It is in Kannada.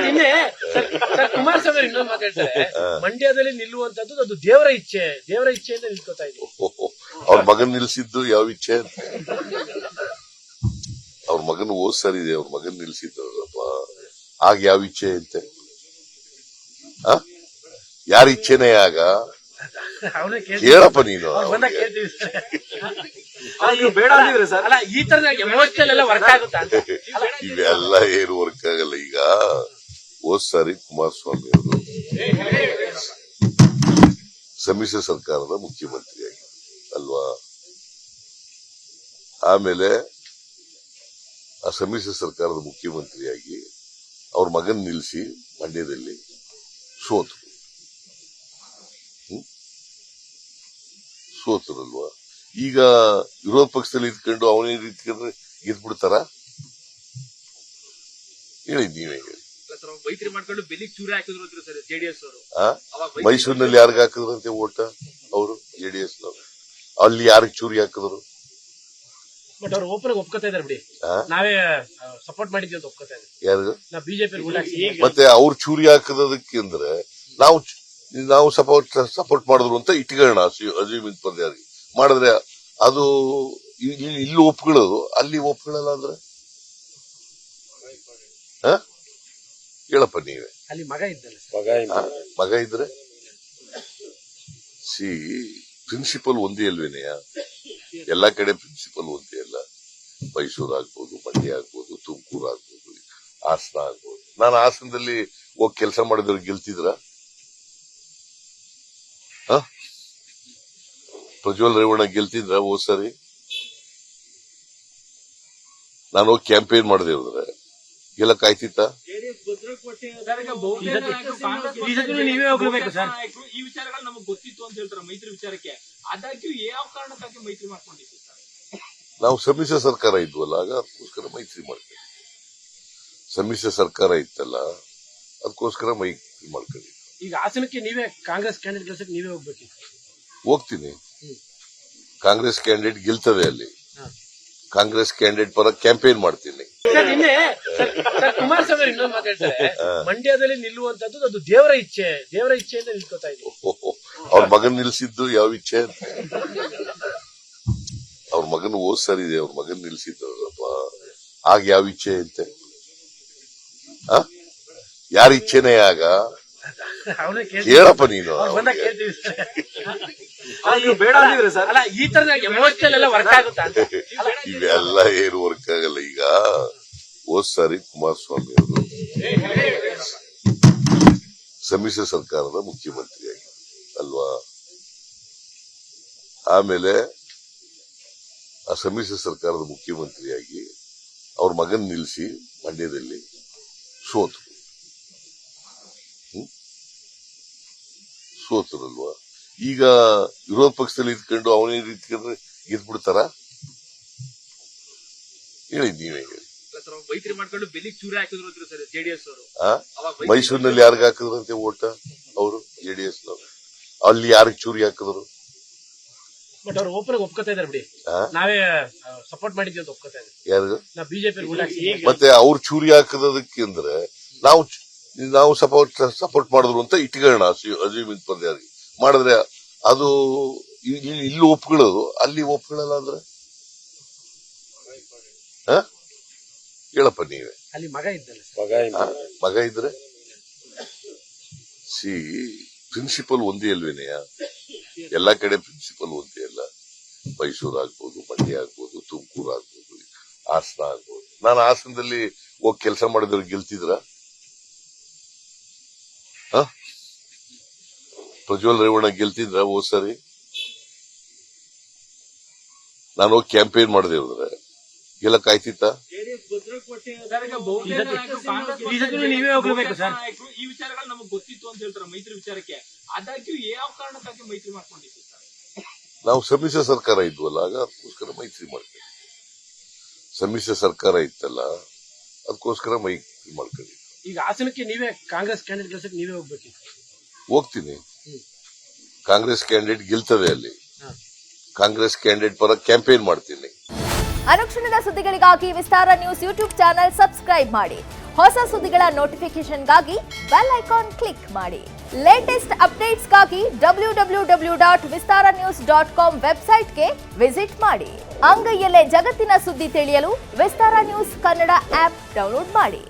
ನಿನ್ನೆ ಕುಮಾರಸ್ವಾಮಿ ಇನ್ನೊಂದು ಮಾತಾಡ್ತಾರೆ, ಮಂಡ್ಯದಲ್ಲಿ ನಿಲ್ಲುವಂತದ್ದು ಅದು ದೇವರ ಇಚ್ಛೆಯಿಂದ ನಿಲ್ಕೋತಾ ಇದ್ದೀವಿ. ಅವ್ರ ಮಗನ್ ನಿಲ್ಸಿದ್ದು ಯಾವ ಇಚ್ಛೆ? ಅವ್ರ ಮಗನ್ ಸರಿ ಅವ್ರ ಮಗನ್ ನಿಲ್ಸಿದ್ರಪ್ಪ, ಆಗ ಯಾವ ಇಚ್ಛೆ ಅಂತೆ? ಯಾರ ಇಚ್ಛೆನೇ ಆಗ? ಹೇಳಪ್ಪ ನೀನು. ಈ ತರ ಎಮೋಷನಲ್ ಎಲ್ಲ ವರ್ಕ್ ಆಗುತ್ತಾ? ಇವೆಲ್ಲ ಏನು ವರ್ಕ್ ಆಗಲ್ಲ. ಈಗ ಹೋದ್ ಸಾರಿ ಕುಮಾರಸ್ವಾಮಿ ಅವರು ಸಮ್ಮಿಶ್ರ ಸರ್ಕಾರದ ಮುಖ್ಯಮಂತ್ರಿಯಾಗಿ ಅಲ್ವಾ? ಆಮೇಲೆ ಆ ಸಮ್ಮಿಶ್ರ ಸರ್ಕಾರದ ಮುಖ್ಯಮಂತ್ರಿಯಾಗಿ ಅವ್ರ ಮಗನ್ ನಿಲ್ಲಿಸಿ ಮಂಡ್ಯದಲ್ಲಿ ಸೋತರಲ್ವಾ? ಈಗ ವಿರೋಧ ಪಕ್ಷದಲ್ಲಿ ಇದ್ಕೊಂಡು ಅವನೇ ಇದ್ಕೊಂಡ್ರೆ ಗೆದ್ಬಿಡ್ತಾರ? ಹೇಳಿ, ನೀವೇ ಹೇಳಿ. ಮೈತ್ರಿ ಮಾಡ್ಕೊಂಡು ಬೆಲಿಗ್ ಚೂರಿ ಹಾಕಿದ್ರು ಸರ್ ಜೆಡಿಎಸ್ ಅವರು. ಮೈಸೂರಿನಲ್ಲಿ ಯಾರಿಗ ಹಾಕಿದ್ರಂತೆ ಓಟ? ಅವರು ಜೆಡಿಎಸ್ ನವರು. ಅಲ್ಲಿ ಯಾರಿಗೆ ಚೂರಿ ಹಾಕಿದ್ರು? ಬಟ್ ಅವ್ರು ಓಪನ್ ಒಪ್ಕೋತಾ ಇದಾರೆ ಬಿಡಿ, ನಾವೇ ಸಪೋರ್ಟ್ ಮಾಡಿದ್ವಿ ಅಂತ ಒಪ್ಕೋತಾ ಇದ್ದಾರೆ. ಯಾರು? ನಾವು ಬಿಜೆಪಿ. ಮತ್ತೆ ಅವ್ರು ಚೂರಿ ಹಾಕದಕ್ಕೆ ಅಂದ್ರೆ ನಾವು ಸಪೋರ್ಟ್ ಮಾಡಿದ್ರು ಅಂತ ಇಟ್ಕೊಳ್ಳೋಣ. ಅಜೀಮ್ ಪಂದ್ಯಾರಿಗೆ ಮಾಡಿದ್ರೆ ಅದು ಇಲ್ಲಿ ಒಪ್ಕೊಳ್ಳೋದು, ಅಲ್ಲಿ ಒಪ್ಕೊಳ್ಳಲ್ಲ ಅಂದ್ರೆ ಹೇಳಪ್ಪ ನೀವೇ. ಅಲ್ಲಿ ಮಗ ಇದ್ರೆ ಪ್ರಿನ್ಸಿಪಲ್ ಒಂದೇ ಅಲ್ವೇನೆಯ? ಎಲ್ಲಾ ಕಡೆ ಪ್ರಿನ್ಸಿಪಲ್ ಒಂದೇ ಅಲ್ಲ. ಮೈಸೂರು ಆಗ್ಬೋದು, ಮಂಡ್ಯ ಆಗ್ಬೋದು, ತುಮಕೂರು ಆಗ್ಬೋದು, ಹಾಸನ ಆಗ್ಬೋದು. ನಾನು ಹಾಸನದಲ್ಲಿ ಹೋಗಿ ಕೆಲಸ ಮಾಡಿದವ್ರು ಗೆಲ್ತಿದ್ರ? ಪ್ರಜ್ವಲ್ ರೇವಣ್ಣ ಗೆಲ್ತಿದ್ರ ಹೋದ್ ಸರಿ? ನಾನು ಹೋಗಿ ಕ್ಯಾಂಪೇನ್ ಮಾಡದೆ ಹೋದ್ರೆ ಗೆಲ್ಲಕ್ ಆಯ್ತಿತ್ತ? ನೀವೇ ಹೋಗ್ಬೇಕು ಸರ್. ಈ ವಿಚಾರಗಳು ನಮಗೆ ಗೊತ್ತಿತ್ತು ಅಂತ ಹೇಳ್ತಾರೆ ಮೈತ್ರಿ ವಿಚಾರಕ್ಕೆ. ಆದಾಗ್ಯೂ ಯಾವ ಕಾರಣಕ್ಕಾಗಿ ಮೈತ್ರಿ ಮಾಡ್ಕೊಂಡಿದ್ದೀವಿ? ನಾವು ಸಮ್ಮಿಶ್ರ ಸರ್ಕಾರ ಇದ್ವಲ್ಲ, ಆಗ ಅದಕ್ಕೋಸ್ಕರ ಮೈತ್ರಿ ಮಾಡ್ತೀವಿ. ಸಮ್ಮಿಶ್ರ ಸರ್ಕಾರ ಇತ್ತಲ್ಲ, ಅದಕ್ಕೋಸ್ಕರ ಮೈತ್ರಿ ಮಾಡ್ಕೊಂಡಿದ್ವಿ. ಈಗ ಹಾಸನಕ್ಕೆ ನೀವೇ ಕಾಂಗ್ರೆಸ್ ಕ್ಯಾಂಡಿಡೇಟ್ ಗೆಲ್ಸಕ್ಕೆ ನೀವೇ ಹೋಗ್ಬೇಕಿತ್ತು. ಹೋಗ್ತೀನಿ. ಕಾಂಗ್ರೆಸ್ ಕ್ಯಾಂಡಿಡೇಟ್ ಗೆಲ್ತದೆ ಅಲ್ಲಿ. ಕಾಂಗ್ರೆಸ್ ಕ್ಯಾಂಡಿಡೇಟ್ ಪರ ಕ್ಯಾಂಪೇನ್ ಮಾಡ್ತೀನಿ. ನಿನ್ನೆ ಕುಮಾರಸ್ವಾಮಿ ಇನ್ನೊಂದು ಮಾತಾಡ್ತಾರೆ, ಮಂಡ್ಯದಲ್ಲಿ ನಿಲ್ಲುವಂತದ್ದು ಅದು ದೇವರ ಇಚ್ಛೆಯಿಂದ ನಿಲ್ಕೋತಾ ಇದ್ದೀವಿ. ಅವ್ರ ಮಗನ್ ನಿಲ್ಸಿದ್ದು ಯಾವ ಇಚ್ಛೆ? ಅವ್ರ ಮಗನ್ ಸರಿ ಅವ್ರ ಮಗನ್ ನಿಲ್ಸಿದ್ರಪ್ಪ, ಆಗ ಯಾವ ಇಚ್ಛೆ ಅಂತೆ? ಯಾರ ಇಚ್ಛೆನೇ ಆಗ? ಹೇಳಪ್ಪ ನೀನು. ಈ ತರ ಎಮೋಷನಲ್ ಎಲ್ಲ ವರ್ಕ್ ಆಗುತ್ತಾ? ಇವೆಲ್ಲ ಏನು ವರ್ಕ್ ಆಗಲ್ಲ. ಈಗ ಹೋದ್ ಸಾರಿ ಕುಮಾರಸ್ವಾಮಿ ಅವರು ಸಮ್ಮಿಶ್ರ ಸರ್ಕಾರದ ಮುಖ್ಯಮಂತ್ರಿಯಾಗಿ ಅಲ್ವಾ? ಆಮೇಲೆ ಆ ಸಮ್ಮಿಶ್ರ ಸರ್ಕಾರದ ಮುಖ್ಯಮಂತ್ರಿಯಾಗಿ ಅವ್ರ ಮಗನ್ ನಿಲ್ಲಿಸಿ ಮಂಡ್ಯದಲ್ಲಿ ಸೋತರಲ್ವಾ? ಈಗ ವಿರೋಧ ಪಕ್ಷದಲ್ಲಿ ಇದ್ಕೊಂಡು ಅವನೇ ಇದ್ಕೊಂಡ್ರೆ ಗೆದ್ಬಿಡ್ತಾರ? ಹೇಳಿ, ನೀವೇ ಹೇಳಿ. ಮೈತ್ರಿ ಮಾಡ್ಕೊಂಡು ಬೆಲಿಗ್ ಚೂರಿ ಹಾಕಿದ್ರು ಸರ್ ಜೆಡಿಎಸ್ ಅವರು. ಮೈಸೂರಿನಲ್ಲಿ ಯಾರಿಗ ಹಾಕಿದ್ರಂತೆ ಓಟ? ಅವರು ಜೆಡಿಎಸ್ ನವರು. ಅಲ್ಲಿ ಯಾರಿಗೆ ಚೂರಿ ಹಾಕಿದ್ರು? ಬಟ್ ಅವ್ರು ಓಪನ್ ಒಪ್ಕೋತಾ ಇದಾರೆ ಬಿಡಿ, ನಾವೇ ಸಪೋರ್ಟ್ ಮಾಡಿದ್ವಿ ಅಂತ ಒಪ್ಕೋತಾ ಇದ್ದಾರೆ. ಯಾರು? ನಾವು ಬಿಜೆಪಿ. ಮತ್ತೆ ಅವ್ರು ಚೂರಿ ಹಾಕದಕ್ಕೆ ಅಂದ್ರೆ ನಾವು ಸಪೋರ್ಟ್ ಮಾಡಿದ್ರು ಅಂತ ಇಟ್ಕೊಳ್ಳೋಣ. ಅಜೀಮ್ ಪಂದ್ಯಾರಿಗೆ ಮಾಡಿದ್ರೆ ಅದು ಇಲ್ಲಿ ಒಪ್ಕೊಳ್ಳೋದು, ಅಲ್ಲಿ ಒಪ್ಕೊಳ್ಳಲ್ಲ ಅಂದ್ರೆ ಹೇಳಪ್ಪ ನೀವೇ. ಅಲ್ಲಿ ಮಗ ಇದ್ರೆ ಪ್ರಿನ್ಸಿಪಲ್ ಒಂದೇ ಅಲ್ವೇನೆಯ? ಎಲ್ಲಾ ಕಡೆ ಪ್ರಿನ್ಸಿಪಲ್ ಒಂದೇ ಅಲ್ಲ. ಮೈಸೂರು ಆಗ್ಬೋದು, ಮಂಡ್ಯ ಆಗ್ಬೋದು, ತುಮಕೂರು ಆಗ್ಬೋದು, ಹಾಸನ ಆಗ್ಬೋದು. ನಾನು ಹಾಸನದಲ್ಲಿ ಹೋಗಿ ಕೆಲಸ ಮಾಡಿದವ್ರು ಗೆಲ್ತಿದ್ರ? ಪ್ರಜ್ವಲ್ ರೇವಣ್ಣ ಗೆಲ್ತಿದ್ರ ಹೋದ್ ಸರಿ? ನಾನು ಹೋಗಿ ಕ್ಯಾಂಪೇನ್ ಮಾಡದೆ ಹೋದ್ರೆ ಗೆಲ್ಲಕ್ ಆಯ್ತಿತ್ತ? ನೀವೇ ಹೋಗ್ಬೇಕು ಸರ್. ಈ ವಿಚಾರಗಳು ನಮಗೆ ಗೊತ್ತಿತ್ತು ಅಂತ ಹೇಳ್ತಾರೆ ಮೈತ್ರಿ ವಿಚಾರಕ್ಕೆ. ಆದಾಗ್ಯೂ ಯಾವ ಕಾರಣಕ್ಕಾಗಿ ಮೈತ್ರಿ ಮಾಡ್ಕೊಂಡಿದ್ದೀವಿ? ನಾವು ಸಮ್ಮಿಶ್ರ ಸರ್ಕಾರ ಇದ್ವಲ್ಲ, ಆಗ ಅದಕ್ಕೋಸ್ಕರ ಮೈತ್ರಿ ಮಾಡ್ತೀವಿ. ಸಮ್ಮಿಶ್ರ ಸರ್ಕಾರ ಇತ್ತಲ್ಲ, ಅದಕ್ಕೋಸ್ಕರ ಮೈತ್ರಿ ಮಾಡ್ಕೊಂಡಿದ್ವಿ. ಈಗ ಹಾಸನಕ್ಕೆ ನೀವೇ ಕಾಂಗ್ರೆಸ್ ಕ್ಯಾಂಡಿಡೇಟ್ ಗೆಲ್ಸಕ್ಕೆ ನೀವೇ ಹೋಗ್ಬೇಕಿತ್ತು. ಹೋಗ್ತೀನಿ. ಕಾಂಗ್ರೆಸ್ ಕ್ಯಾಂಡಿಡೇಟ್ ಗೆಲ್ತದೆ ಅಲ್ಲಿ. ಕಾಂಗ್ರೆಸ್ ಕ್ಯಾಂಡಿಡೇಟ್ ಪರ ಕ್ಯಾಂಪೇನ್ ಮಾಡ್ತೀನಿ. ಅನುಕ್ಷಣದ ಸುದ್ದಿಗಳಿಗಾಗಿ ವಿಸ್ತಾರ ನ್ಯೂಸ್ ಯೂಟ್ಯೂಬ್ ಚಾನೆಲ್ ಸಬ್ಸ್ಕ್ರೈಬ್ ಮಾಡಿ. ಹೊಸ ಸುದ್ದಿಗಳ ನೋಟಿಫಿಕೇಶನ್ಗಾಗಿ ಬೆಲ್ ಐಕಾನ್ ಕ್ಲಿಕ್ ಮಾಡಿ. ಲೇಟೆಸ್ಟ್ ಅಪ್ಡೇಟ್ಸ್ಗಾಗಿ www.vistaranews.com ವೆಬ್ಸೈಟ್ಗೆ ವಿಸಿಟ್ ಮಾಡಿ. ಅಂಗೈಯಲ್ಲೇ ಜಗತ್ತಿನ ಸುದ್ದಿ ತಿಳಿಯಲು ವಿಸ್ತಾರ ನ್ಯೂಸ್ ಕನ್ನಡ ಆಪ್ ಡೌನ್ಲೋಡ್ ಮಾಡಿ.